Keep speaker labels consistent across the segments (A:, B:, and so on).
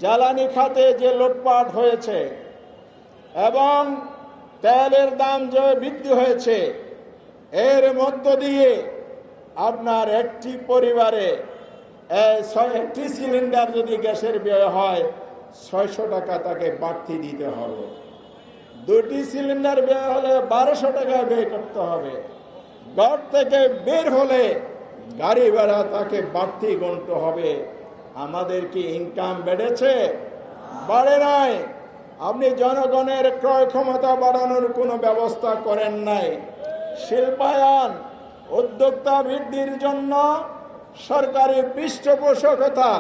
A: জ্বালানি খাতে যে লুটপাট হয়েছে এবং তেলের দাম যে বৃদ্ধি হয়েছে, এর মধ্য দিয়ে আপনার একটি পরিবারে একটি সিলিন্ডার যদি গ্যাসের ব্যয় হয় 600 টাকা তাকে বাড়তি দিতে হবে। 2টি সিলিন্ডার ব্যয় হলে 1200 টাকা ব্যয় করতে হবে। ঘর থেকে বের হলে গাড়ি ভাড়া তাকে বাড়তি গুনতে হবে। আমাদের কি ইনকাম বেড়েছে? বাড়ে নাই। আপনি জনগণের ক্রয় ক্ষমতা বাড়ানোর কোনো ব্যবস্থা করেন নাই। শিল্পায়ন, উদ্যোক্তা বৃদ্ধির জন্য সরকারি পৃষ্ঠপোষকতা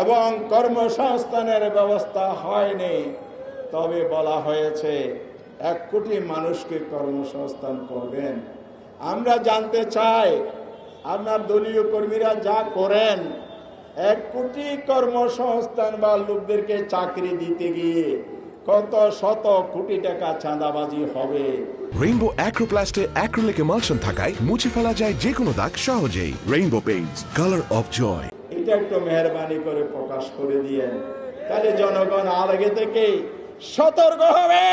A: এবং কর্মসংস্থানের ব্যবস্থা হয়নি। তবে বলা হয়েছে 1 কোটি মানুষকে কর্মসংস্থান করবেন। আমরা জানতে চাই আপনার দলীয় কর্মীরা যা করেন, 1 কোটি কর্মসংস্থান বা লোকদেরকে চাকরি দিতে গিয়ে কত শত কোটি টাকা চাঁদাবাজি হবে।
B: রেইনবো অ্যাক্রোপ্লাস্টে অ্যাক্রিলিক এমালশন থাকায় মুছে ফেলা যায় যে কোনো দাগ সহজেই। Rainbow paints, colour of joy.
A: এটা একটু মেহরবানি করে প্রকাশ করে দিয়েন, তাহলে জনগণ আগে থেকেই সতর্ক হবে,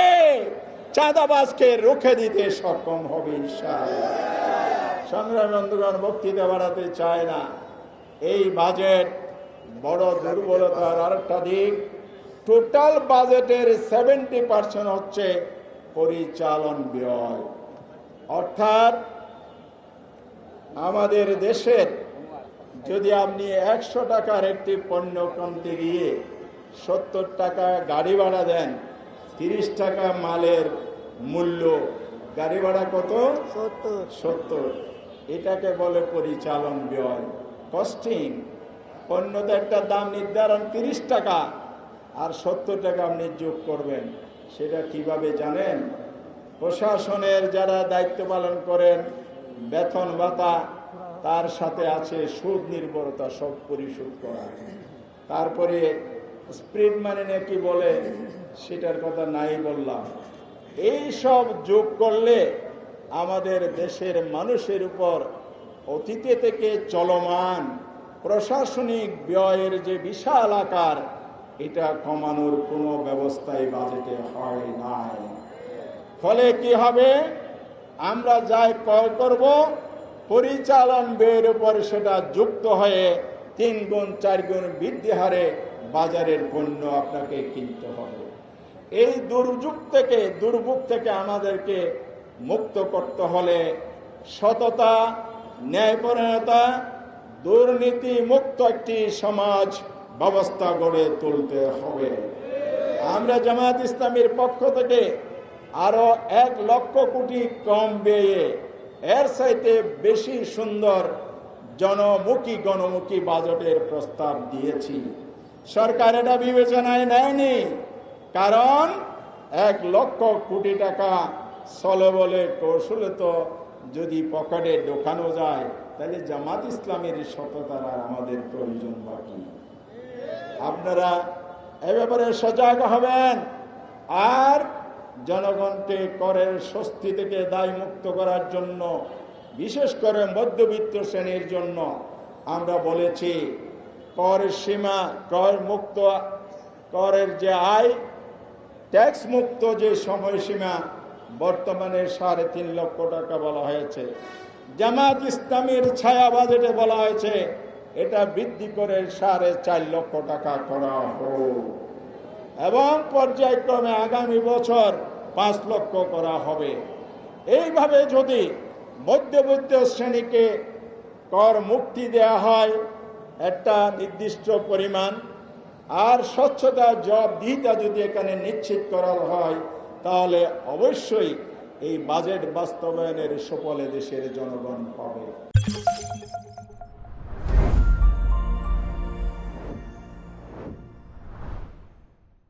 A: চাঁদাবাজকে রুখে দিতে সক্ষম হবে ইনশাআল্লাহ। সংগ্রামী বন্ধুগণ, বক্তৃতা বাড়াতে চায় না। এই বাজেট বড় দুর্বলতার আরেকটা দিক, টোটাল বাজেটের 70% হচ্ছে পরিচালন ব্যয়। অর্থাৎ আমাদের দেশের যদি আপনি 100 টাকার একটি পণ্য কিনতে গিয়ে 70 টাকা গাড়ি ভাড়া দেন, 30 টাকা মালের মূল্য, গাড়ি ভাড়া কত? 70। এটাকে বলে পরিচালন ব্যয়, কস্টিং। পণ্যতে একটা দাম নির্ধারণ 30 টাকা, আর 70 টাকা আপনি যোগ করবেন। সেটা কিভাবে জানেন? প্রশাসনের যারা দায়িত্ব পালন করেন, বেতন ভাতা, তার সাথে আছে সুদ নির্ভরতা, সব পরিশোধ করা। তারপরে স্প্রিড মানি নাকি বলে, সেটার কথা নাই বললাম। এই সব যোগ করলে আমাদের দেশের মানুষের উপর অতীতে থেকে চলমান প্রশাসনিক ব্যয়ের যে বিশাল আকার, এটা কমানোর কোনো ব্যবস্থাই বাজেটে হয় নাই। ফলে কি হবে? আমরা যাই ক্রয় করব, পরিচালন ব্যয়ের উপর সেটা যুক্ত হয়ে 3 গুণ 4 গুণ বৃদ্ধি হারে বাজারের পণ্য আপনাকে কিনতে হবে। এই দুর্ভোগ থেকে আমাদেরকে মুক্ত করতে হলে সততা, ন্যায়পরায়ণতা, দুর্নীতি মুক্ত একটি সমাজ ব্যবস্থা গড়ে তুলতে হবে। আমরা জামায়াত ইসলামীর পক্ষ থেকে আরো 1 লক্ষ কোটি কম ব্যয়ে এর চাইতে বেশি সুন্দর গণমুখী বাজেটের প্রস্তাব দিয়েছি। সরকার এটা বিবেচনায় নেয়নি, কারণ 1 লক্ষ কোটি টাকা চলে বলে কৌশলে তো যদি পকেটে ঢোকানো যায়, তাহলে জামাত ইসলামের সততার আমাদের প্রয়োজন বাকি। আপনারা এ ব্যাপারে সজাগ হবেন। আর জনগণকে করের স্বস্তি থেকে দায় মুক্ত করার জন্য, বিশেষ করে মধ্যবিত্ত শ্রেণীর জন্য আমরা বলেছি কর সীমা, করের যে আয়, ট্যাক্স মুক্ত যে সময়সীমা বর্তমানে 3.5 লক্ষ টাকা বলা হয়েছে। জামাত ইসলামীর ছায়া বাজেটে বলা হয়েছে এটা বৃদ্ধি করে 4.5 লক্ষ টাকা করা হোক, এবং পর্যায়ক্রমে আগামী বছর 5 লক্ষ করা হবে। এইভাবে যদি মধ্যবিত্ত শ্রেণীকে কর মুক্তি দেওয়া হয় একটা নির্দিষ্ট পরিমাণ, আর স্বচ্ছতা, জবাবদিহিতা যদি এখানে নিশ্চিত করা হয়, তাহলে অবশ্যই এই বাজেট বাস্তবায়নের সুফলে দেশের জনগণ পাবে।